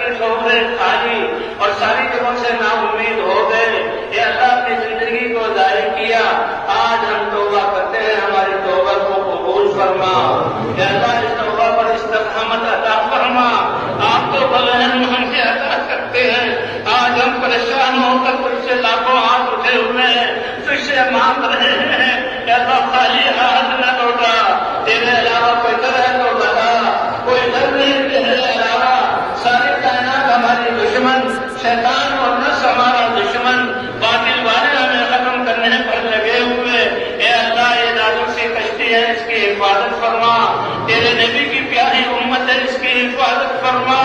کی خبریں کھائی اور ساری جگہوں سے نا امید ہو گئے، اے اللہ اپنی زندگی کو ضائع کیا، آج ہم توبہ کرتے ہیں، ہماری توبہ کو قبول فرما، اے اللہ اس توبہ پر استقامت عطا فرما، آپ تو بغیر ہم سے عطا کرتے ہیں، آج ہم پریشان ہو کر تجھ سے لاکھوں ہاتھ اٹھے ہوئے ہیں، تجھ سے مانگ رہے ہیں، اے اللہ خالی ہاتھ نہ لوٹا، تیرے علاوہ کوئی در ہے تو بتا، کوئی در نہیں تیرے علاوہ، ساری کائنات ہماری دشمن، شیطان اور نفس ہمارا دشمن، باطل والے ہمیں ختم کرنے پر لگے ہوئے، اے اللہ یہ نازک سی کشتی ہے اس کی حفاظت فرما، تیرے نبی کی پیاری امت ہے اس کی حفاظت فرما،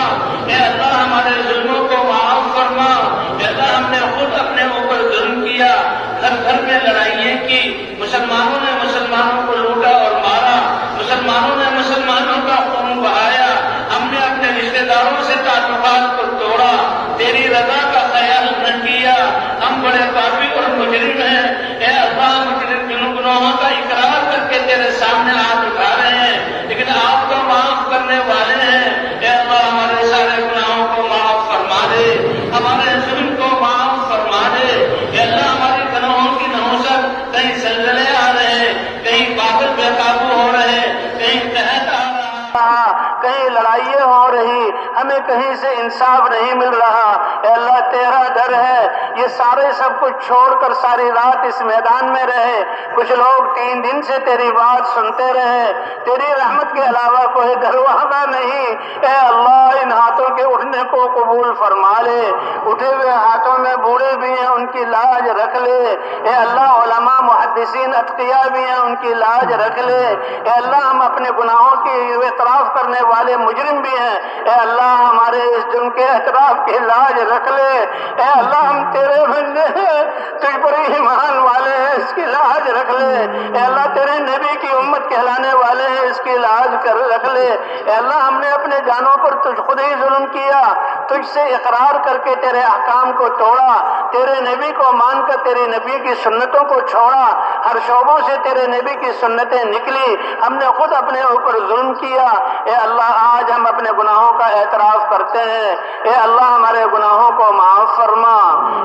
اے اللہ ہمارے ظلموں کو معاف فرما، اے اللہ ہم نے خود اپنے اوپر ظلم کیا، گھر گھر میں لڑائیاں کی، مسلمانوں نے مسلمانوں کو لوٹا اور مارا، مسلمانوں نے مسلمانوں کا خون بہایا، ہم نے اپنے رشتہ داروں سے تعلقات کو توڑا، تیری رضا کا خیال نہ کیا، ہم بڑے پاپی اور مجرم ہیں، اے اللہ مجرم گناہوں کا اقرار کر کے تیرے سامنے ہاتھ اٹھا رہے ہیں، لیکن آپ تو معاف کرنے والے ہیں، اے اللہ ہمارے سارے گناہوں کو معاف فرما دے، ہمارے ظلم کو معاف فرما دے، اے اللہ ہماری گناہوں کی نحوست، کہیں زلزلے آ رہے ہیں، کہیں بادل بے قابو ہو رہے ہیں، کہیں قحط آ رہا، کہیں لڑائیاں ہو رہی، ہمیں کہیں سے انصاف نہیں مل رہا، اے اللہ تیرا در ہے، یہ سارے سب کچھ چھوڑ کر ساری رات اس میدان میں رہے، کچھ لوگ 3 دن سے تیری بات سنتے رہے، تیری رحمت کے علاوہ کوئی دروازہ نہیں، اے اللہ ان ہاتھوں کے اٹھنے کو قبول فرما لے، اٹھے ہوئے ہاتھوں میں بوڑھے بھی ہیں ان کی لاج رکھ لے، اے اللہ علماء محدثین اتقیاء بھی ہیں ان کی لاج رکھ لے، اے اللہ ہم اپنے گناہوں کی اعتراف کرنے والے مجرم بھی ہیں، اے اللہ ہمارے اس جرم کے اعتراف کی لاج رکھ لے، اے اللہ ہم تیرے بندے ہیں، تجھ پر ایمان والے ہیں، اس کی لاج رکھ لے، اے اللہ تیرے نبی کی امت کہلانے والے ہیں، اس کی لاج کر رکھ لے، اے اللہ ہم نے اپنے جانوں پر تجھ خود ہی ظلم کیا، تجھ سے اقرار کر کے تیرے احکام کو توڑا، تیرے نبی کو مان کر تیری نبی کی سنتوں کو چھوڑا، ہر شعبوں سے تیرے نبی کی سنتیں نکلی، ہم نے خود اپنے اوپر ظلم کیا، اے اللہ آج ہم اپنے گناہوں کا اعتراف کرتے ہیں، اے اللہ ہمارے گناہوں کو معاف فرما،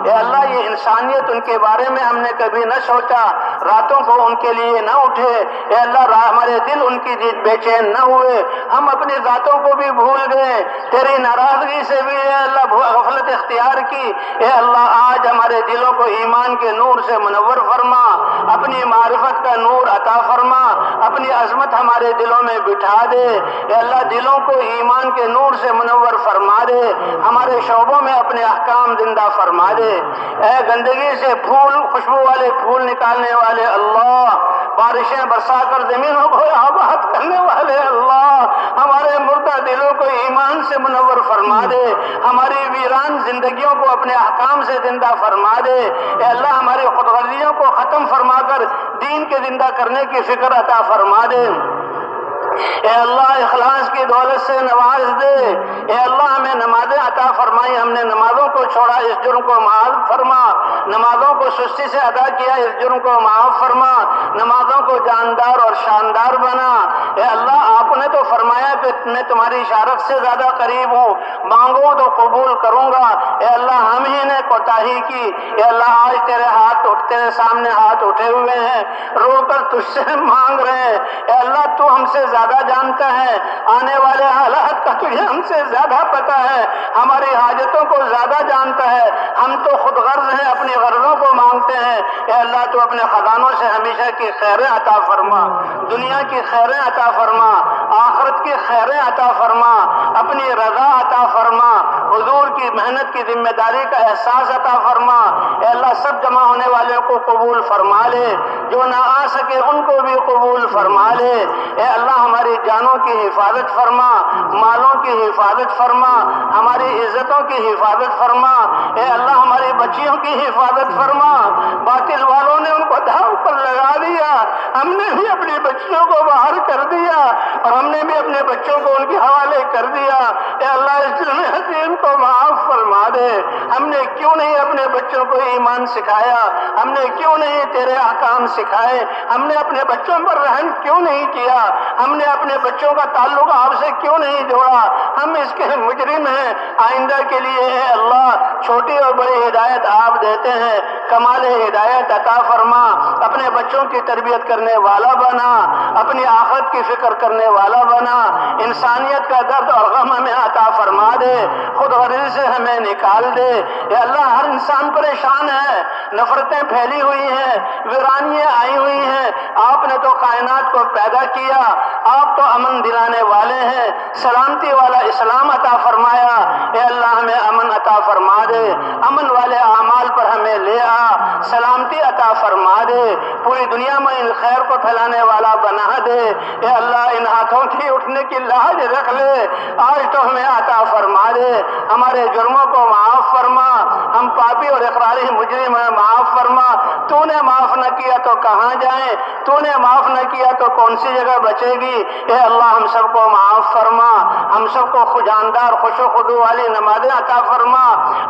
اے اللہ یہ انسانیت ان کے بارے میں ہم نے کبھی نہ سوچا، راتوں کو ان کے لیے نہ اٹھے، اے اللہ ہمارے دل ان کی بے چین نہ ہوئے، ہم اپنی ذاتوں کو بھی بھول گئے، تیری ناراضگی سے بھی اے اللہ غفلت اختیار کی، اے اللہ آج ہمارے دلوں کو ایمان کے نور سے منور فرما، اپنی معرفت کا نور عطا فرما، اپنی عظمت ہمارے دلوں میں بٹھا دے، اے اللہ دلوں کو ایمان کے نور سے منور فرما دے، ہمارے شعبوں میں اپنے احکام زندہ فرما دے، اے گندگی سے پھول خوشبو والے پھول نکالنے والے اللہ، بارشیں برسا کر زمینوں کو آباد کرنے والے اللہ، ہمارے مردہ دلوں کو ایمان سے منور فرما دے، ہماری ویران زندگیوں کو اپنے احکام سے زندہ فرما دے، اے اللہ ہماری خودغرضیوں کو ختم فرما کر دین کے زندہ کرنے کی فکر عطا فرما دے، اے اللہ اخلاص کی دولت سے نواز دے، اے اللہ ہمیں نمازیں عطا فرمائی، ہم نے نمازوں کو چھوڑا اس جرم کو معاف فرما، نمازوں کو سستی سے ادا کیا اس جرم کو معاف فرما، نمازوں کو جاندار اور شاندار بنا، اے اللہ آپ نے تو فرمایا کہ میں تمہاری شارت سے زیادہ قریب ہوں، مانگو تو قبول کروں گا، اے اللہ ہم ہی نے کوتاہی کی، اے اللہ آج تیرے سامنے ہاتھ اٹھے ہوئے ہیں، رو کر تجھ سے مانگ رہے ہیں، اے اللہ تو ہم سے زیادہ جانتا ہے، آنے والے حالات کا تجھے ہم سے زیادہ پتا ہے، ہماری حاجتوں کو زیادہ جانتا ہے، ہم تو خود غرض ہیں، اپنی غرضوں کو مانگتے ہیں، اے اللہ تو اپنے خزانوں سے ہمیشہ کی خیریں عطا فرما، دنیا کی خیریں عطا فرما، آخرت کی خیریں عطا فرما، اپنی رضا عطا فرما، حضور کی محنت کی ذمہ داری کا احساس عطا فرما، اے اللہ سب جمع ہونے والوں کو قبول فرما لے، جو نہ آ سکے ان کو بھی قبول فرما لے، اے اللہ ہماری جانوں کی حفاظت فرما، مالوں کی حفاظت فرما، ہماری عزتوں کی حفاظت فرما، اے اللہ ہماری بچیوں کی حفاظت فرما، باطل والوں نے ان کو داؤ پر لگا دیا، ہم نے بھی اپنی بچیوں کو باہر کر دیا اور ہم نے بھی اپنے بچوں کو ان کے حوالے کر دیا، اے اللہ اس جرم عظیم کو معاف فرما فرما دے۔ ہم نے کیوں نہیں اپنے بچوں کو ایمان سکھایا؟ ہم نے کیوں نہیں تیرے احکام سکھائے؟ ہم نے اپنے بچوں پر رحم کیوں نہیں کیا؟ ہم نے اپنے بچوں کا تعلق آپ سے کیوں نہیں جوڑا؟ ہم اس کے مجرم ہیں۔ آئندہ کے لیے اے اللہ چھوٹی اور بڑی ہدایت آپ دیتے ہیں، کمال ہدایت عطا فرما، اپنے بچوں کی تربیت کرنے والا بنا، اپنی آخرت کی فکر کرنے والا بنا، انسانیت کا درد اور غم ہمیں عطا فرما دے، خود غرضی سے ہمیں نکال دے۔ اے اللہ ہر انسان پریشان ہے، نفرتیں پھیلی ہوئی ہیں، ویرانیاں آئی ہوئی ہیں۔ آپ نے تو کائنات کو پیدا کیا، آپ تو امن دلانے والے ہیں، سلامتی والا اسلام عطا فرمایا۔ اے اللہ ہمیں امن عطا فرما دے، امن والے اعمال پر ہمیں لے آ، سلامتی عطا فرما دے، پوری دنیا میں ان خیر کو پھیلانے والا بنا دے۔ اے اللہ ان ہاتھوں کی اٹھنے کی لاج رکھ لے، آج تو ہمیں عطا فرما دے، ہمارے جرموں کو معاف فرما، ہم پاپی اور اقراری مجرم ہیں، معاف فرما۔ تو نے معاف نہ کیا تو کہاں جائیں؟ تو نے معاف نہ کیا تو کون سی جگہ بچے گی؟ اے اللہ ہم سب کو معاف فرما، ہم سب کو جاندار خوش و خضوع والی نمازیں عطا فرما،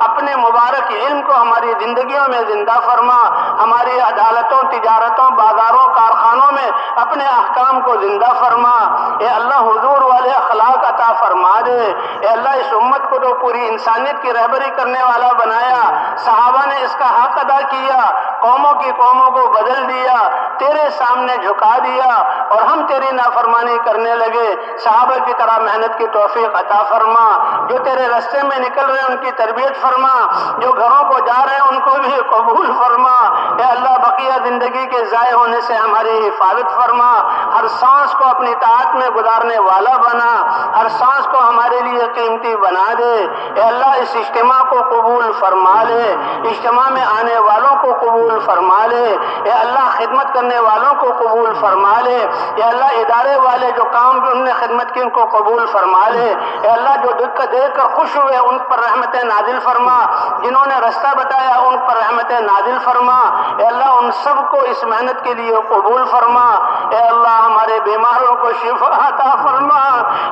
اپنے مبارک علم کو ہماری زندگیوں میں زندہ فرما، ہماری عدالتوں، تجارتوں، بازاروں، کارخانوں میں اپنے احکام کو زندہ فرما۔ اے اللہ حضور والے اخلاق عطا فرما دے۔ اے اللہ اس امت کو تو پوری انسانیت کی رہبری کرنے والا بنایا، صحابہ نے اس کا حق ادا کیا، قوموں کی قوموں کو بدل دیا، تیرے سامنے جھکا دیا اور ہم تیری نافرمانی کرنے لگے۔ صحابہ کی طرح محنت کی توفیق عطا فرما، جو تیرے راستے میں نکل رہے ہیں ان کی تربیت فرما، جو گھروں کو جا رہے ہیں ان کو بھی قبول فرما۔ اے اللہ بقیہ زندگی کے ضائع ہونے سے ہماری حفاظت فرما، ہر سانس کو اپنی طاعت میں گزارنے والا بنا، ہر سانس کو ہمارے لیے قیمتی بنا دے۔ اے اللہ اس اجتماع کو قبول فرما لے، اجتماع میں آنے والوں کو قبول فرما لے۔ اے اللہ خدمت کرنے والوں کو قبول فرما لے۔ اے اللہ ادارے والے جو کام بھی انہوں نے خدمت کی ان کو قبول فرما لے۔ اے اللہ جو دیکھ کر خوش ہوئے ان پر رحمتیں نازل فرما، جنہوں نے رستہ بتایا ان پر رحمتیں نازل فرما۔ اے اللہ ان سب کو اس محنت کے لیے قبول فرما۔ اے اللہ ہمارے بیماروں کو شفا عطا فرما۔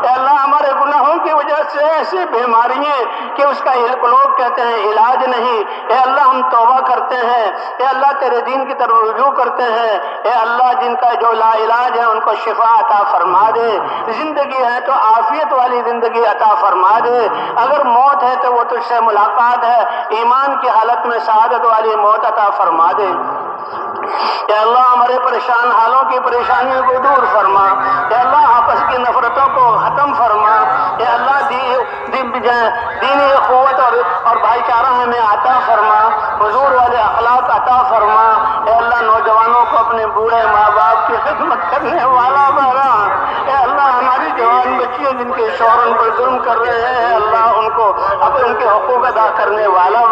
اے اللہ ہمارے گناہوں کی وجہ سے ایسی بیماریاں کہ اس کا لوگ کہتے ہیں علاج نہیں، اے اللہ ہم توبہ کرتے ہیں، اے اللہ تیرے دین کی طرف رجوع کرتے ہیں۔ اے اللہ جن کا جو لا علاج ہے ان کو شفا عطا فرما دے، زندگی ہے تو عافیت والی زندگی عطا فرما دے، اگر موت ہے تو وہ تجھ سے ملاقات ہے، ایمان کی حالت میں سعادت والی موت عطا فرما دے۔ اے اللہ ہمارے پریشان حالوں کی پریشانیوں کو دور فرما، اے اللہ آپس کی نفرتوں کو ختم فرما، اے اللہ دینی قوت اور بھائی چارہ ہمیں عطا فرما، حضور والے اخلاق عطا فرما۔ اے اللہ نوجوانوں کو اپنے بوڑھے ماں باپ کی خدمت کرنے والا بنا۔ اے اللہ ہماری جوان بچیاں جن کے شوہر ان پر ظلم کر رہے ہیں، اے اللہ ان کو اب ان کے حقوق ادا کرنے والا